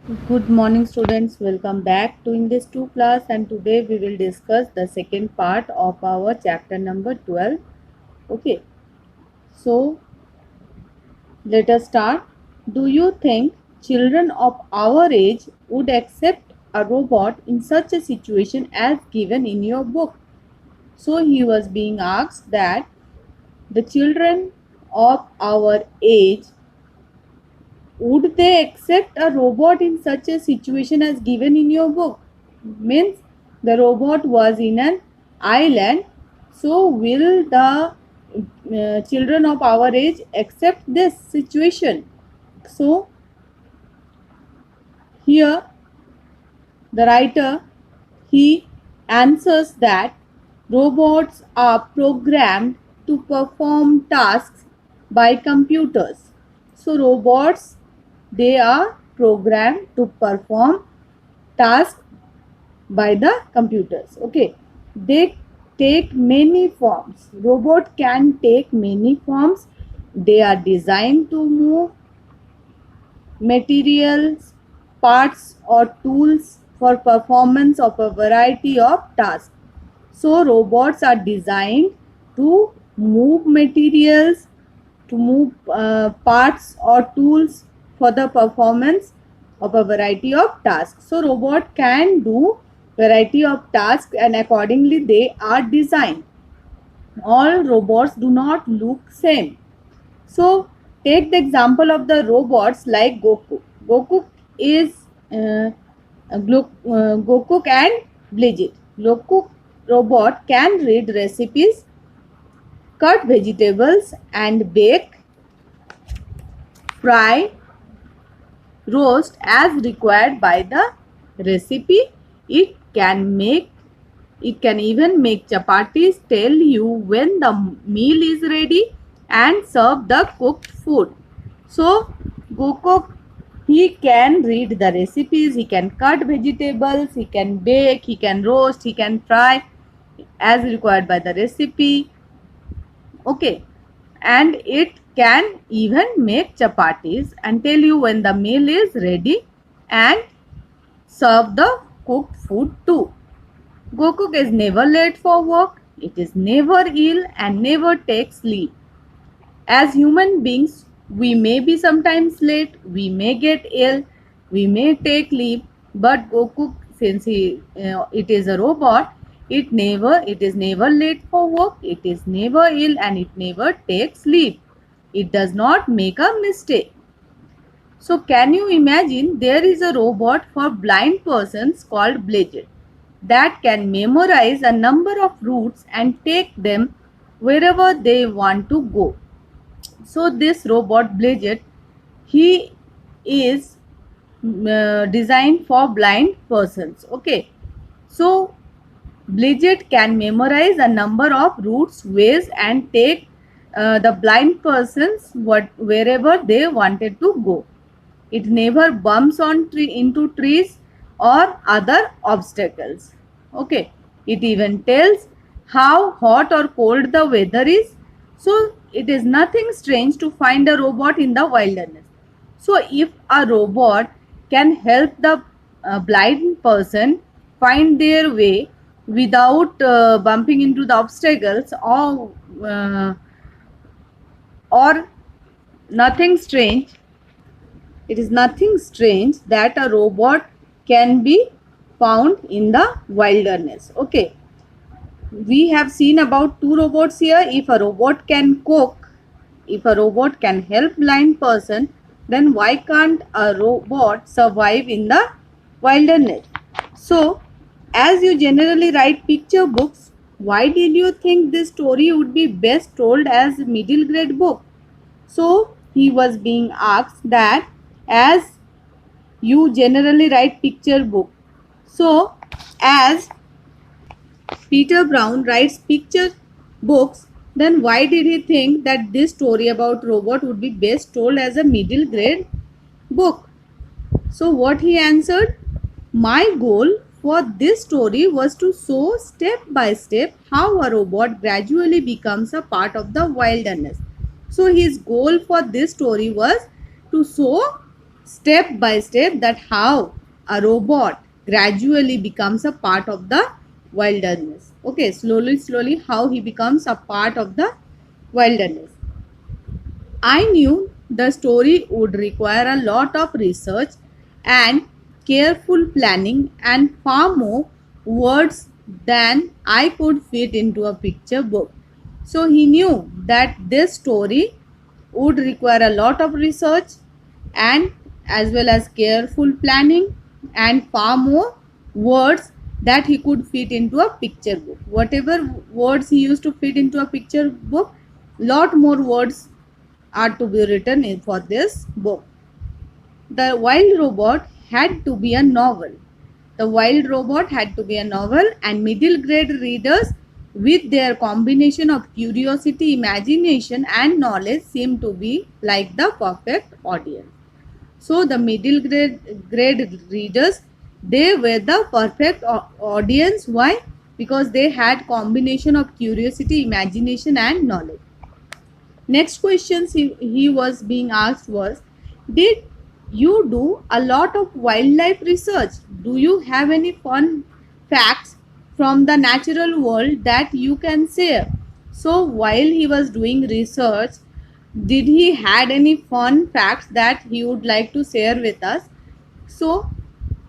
Good morning students, welcome back to English 2 class, and today we will discuss the second part of our chapter number 12. Okay, so let us start. Do you think children of our age would accept a robot in such a situation as given in your book? So he was being asked that the children of our age, would they accept a robot in such a situation as given in your book? Means the robot was in an island. So will the children of our age accept this situation? So here the writer, he answers that robots are programmed to perform tasks by computers. So robots, they are programmed to perform tasks by the computers. Okay, they take many forms. Robot can take many forms. They are designed to move materials, parts or tools for performance of a variety of tasks. So robots are designed to move materials, to move parts or tools for the performance of a variety of tasks. So robot can do variety of tasks, and accordingly they are designed. All robots do not look same. So take the example of the robots like Goku. Goku is Goku and Blidget. Goku robot can read recipes, cut vegetables and bake, fry, roast as required by the recipe. It can even make chapatis, tell you when the meal is ready and serve the cooked food. So Gokok, he can read the recipes, he can cut vegetables, he can bake, he can roast, he can fry as required by the recipe. Okay, and it can even make chapatis and tell you when the meal is ready and serve the cooked food too. Gokuk is never late for work, it is never ill and never takes leave. As human beings, we may be sometimes late, we may get ill, we may take leave, but Gokuk, since it is a robot, it is never late for work, it is never ill and it never takes leave. It does not make a mistake. So can you imagine, there is a robot for blind persons called Blidget that can memorize a number of routes and take them wherever they want to go. So this robot Blidget, he is designed for blind persons. Okay, so Blidget can memorize a number of routes, ways and take the blind persons wherever they wanted to go. It never bumps into trees or other obstacles. Okay. It even tells how hot or cold the weather is. So it is nothing strange to find a robot in the wilderness. So if a robot can help the blind person find their way without bumping into the obstacles, uh, or nothing strange, it is nothing strange that a robot can be found in the wilderness. Okay, we have seen about two robots here. If a robot can cook, if a robot can help blind person, then why can't a robot survive in the wilderness? So as you generally write picture books, why did you think this story would be best told as middle grade book? So he was being asked that, as you generally write picture book, so as Peter Brown writes picture books, then why did he think that this story about robot would be best told as a middle grade book? So what he answered, my goal for this story was to show step by step how a robot gradually becomes a part of the wilderness. So his goal for this story was to show step by step that how a robot gradually becomes a part of the wilderness. Okay, slowly how he becomes a part of the wilderness. I knew the story would require a lot of research and careful planning and far more words than I could fit into a picture book. So he knew that this story would require a lot of research and as well as careful planning and far more words that he could fit into a picture book. Whatever words he used to fit into a picture book, lot more words are to be written in for this book. The Wild Robot had to be a novel. The Wild Robot had to be a novel, and middle grade readers with their combination of curiosity, imagination and knowledge seemed to be like the perfect audience. So the middle grade readers, they were the perfect audience. Why? Because they had combination of curiosity, imagination and knowledge. Next questions he was being asked was, did you do a lot of wildlife research? Do you have any fun facts from the natural world that you can share? So while he was doing research, did he had any fun facts that he would like to share with us? So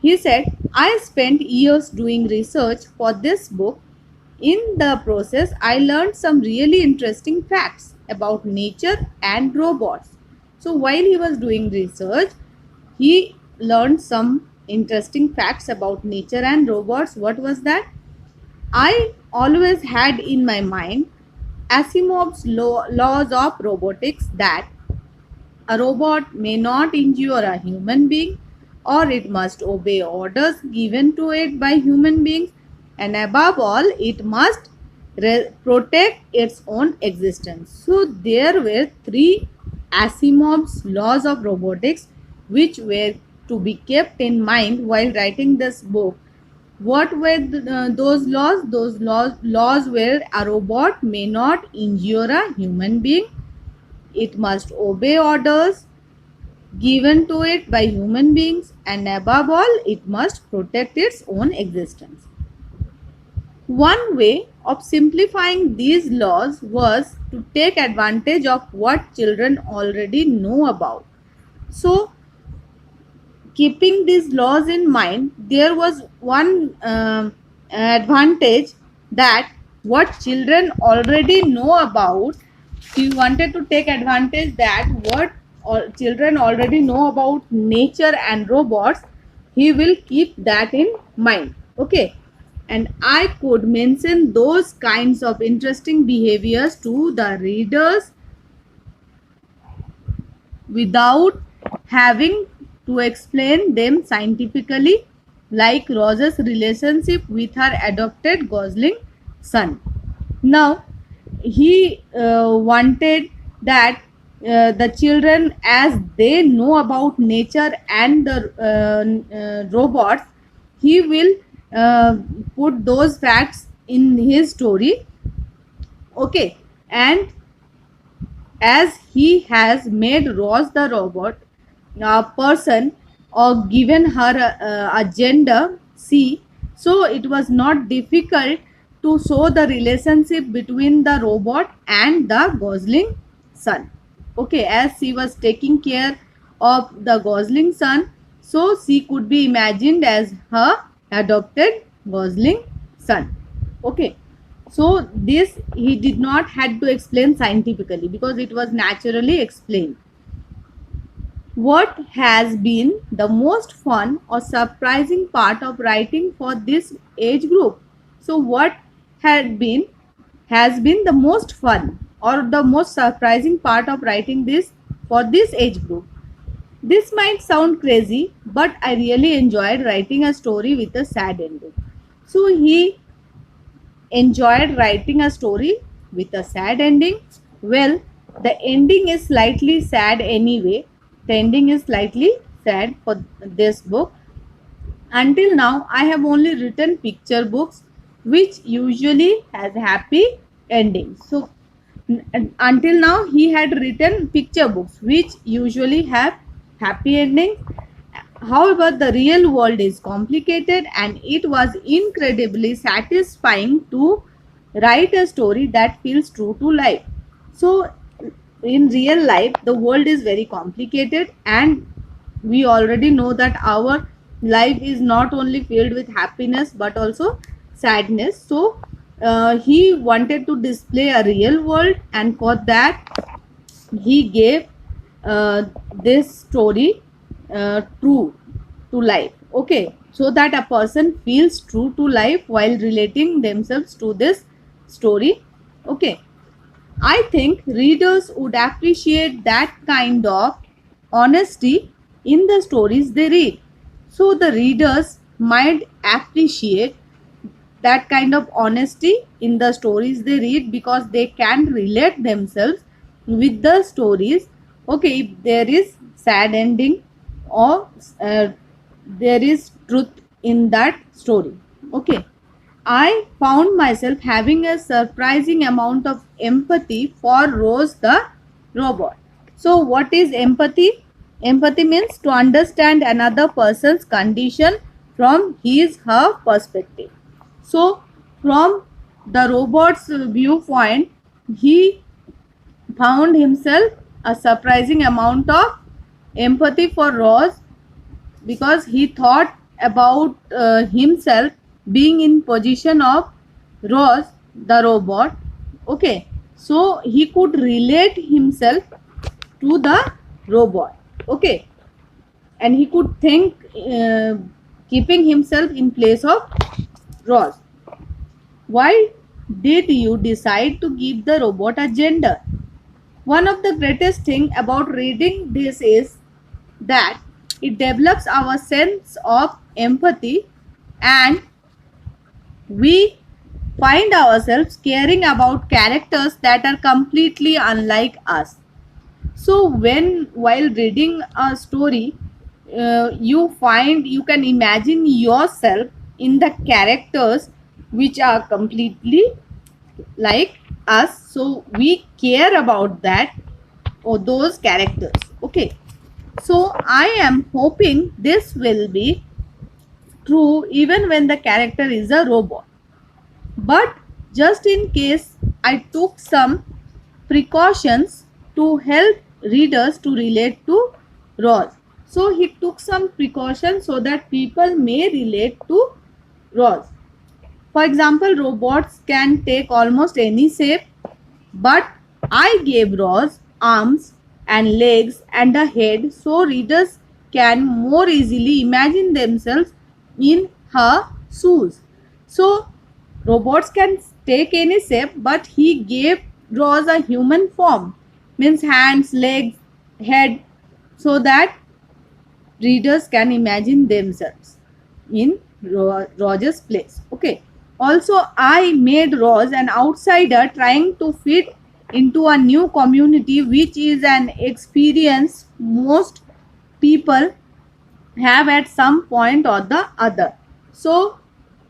he said, I spent years doing research for this book. In the process, I learned some really interesting facts about nature and robots. So while he was doing research, he learned some interesting facts about nature and robots. What was that? I always had in my mind Asimov's laws of robotics, that a robot may not injure a human being, or it must obey orders given to it by human beings, and above all, it must protect its own existence. So, there were three Asimov's laws of robotics which were to be kept in mind while writing this book. What were those laws? Those laws were a robot may not injure a human being, it must obey orders given to it by human beings, and above all, it must protect its own existence. One way of simplifying these laws was to take advantage of what children already know about. So, keeping these laws in mind, there was one advantage, that what children already know about, he wanted to take advantage that what children already know about nature and robots, he will keep that in mind. Okay, and I could mention those kinds of interesting behaviors to the readers without having to explain them scientifically, like Rose's relationship with her adopted Gosling son. Now, he wanted that the children, as they know about nature and the robots, he will put those facts in his story. Okay, and as he has made Rose the robot a person or given her a gender C, so it was not difficult to show the relationship between the robot and the Gosling son. Okay, as she was taking care of the Gosling son, so she could be imagined as her adopted Gosling son. Okay, so this he did not had to explain scientifically because it was naturally explained. What has been the most fun or surprising part of writing for this age group? So what had been has been the most fun or the most surprising part of writing this for this age group? This might sound crazy, but I really enjoyed writing a story with a sad ending. So he enjoyed writing a story with a sad ending. Well, the ending is slightly sad anyway. The ending is slightly sad for this book. Until now, I have only written picture books which usually has happy endings. So, until now, he had written picture books which usually have happy ending. However, the real world is complicated and it was incredibly satisfying to write a story that feels true to life. So, in real life, the world is very complicated, and we already know that our life is not only filled with happiness but also sadness. So, he wanted to display a real world, and for that, he gave this story true to life, okay, so that a person feels true to life while relating themselves to this story, okay. I think readers would appreciate that kind of honesty in the stories they read. So the readers might appreciate that kind of honesty in the stories they read because they can relate themselves with the stories, okay, if there is sad ending or there is truth in that story, okay. I found myself having a surprising amount of empathy for Rose the robot. So, what is empathy? Empathy means to understand another person's condition from her perspective. So, from the robot's viewpoint, he found himself a surprising amount of empathy for Rose because he thought about himself being in position of Rose the robot, okay, so he could relate himself to the robot, okay, and he could think keeping himself in place of Rose. Why did you decide to give the robot a gender? One of the greatest thing about reading this is that it develops our sense of empathy, and we find ourselves caring about characters that are completely unlike us. So when while reading a story, you can imagine yourself in the characters which are completely like us, so we care about that or those characters, okay. So I am hoping this will be true even when the character is a robot. But just in case, I took some precautions to help readers to relate to Rose. So he took some precautions so that people may relate to Rose. For example, robots can take almost any shape, but I gave Rose arms and legs and a head so readers can more easily imagine themselves in her shoes. So robots can take any shape, but he gave Rose a human form, means hands, legs, head, so that readers can imagine themselves in Roger's place. Okay. Also, I made Rose an outsider trying to fit into a new community, which is an experience most people have at some point or the other. So,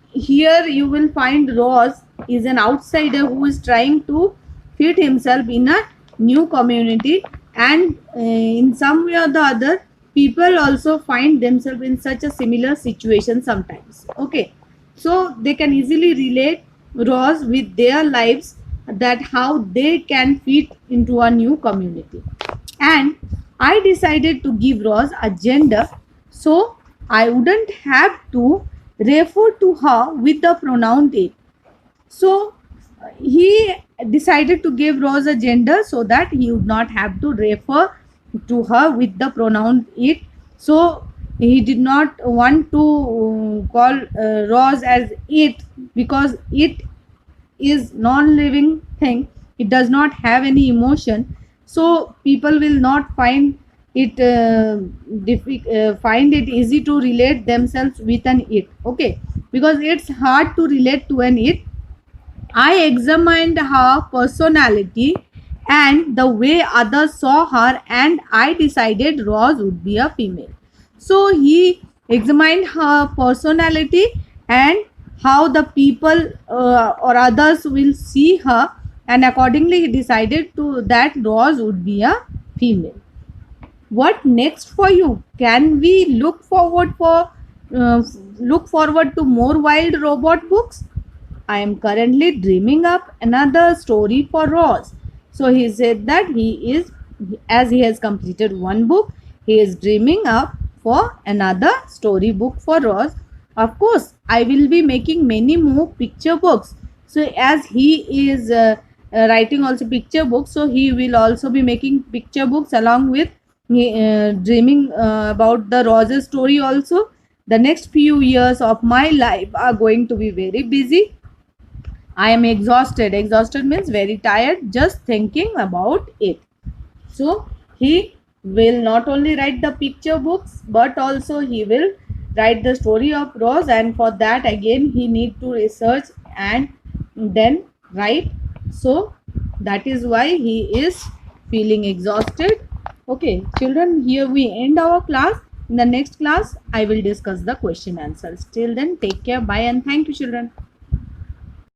here you will find Rose is an outsider who is trying to fit himself in a new community, and in some way or the other people also find themselves in such a similar situation sometimes, okay. So they can easily relate Rose with their lives, that how they can fit into a new community. And I decided to give Rose a gender so I wouldn't have to refer to her with the pronoun it. So he decided to give Rose a gender so that he would not have to refer to her with the pronoun it. So he did not want to call Rose as it, because it is non-living thing, it does not have any emotion, so people will not find it find it easy to relate themselves with an it, okay, because it's hard to relate to an it. I examined her personality and the way others saw her, and I decided Rose would be a female. So he examined her personality and how the people or others will see her, and accordingly he decided to that Rose would be a female. What next for you? Can we uh, look forward to more wild robot books? I am currently dreaming up another story for Ross. So he said that as he has completed one book, he is dreaming up for another story book for Ross. Of course, I will be making many more picture books. So as he is writing also picture books, so he will also be making picture books along with dreaming about the Ross's story also. The next few years of my life are going to be very busy. I am exhausted. Exhausted means very tired just thinking about it. So he will not only write the picture books but also he will write the story of Rose, and for that again he need to research and then write. So that is why he is feeling exhausted. Okay children, here we end our class. In the next class I will discuss the question answers. Till then, take care, bye, and thank you children.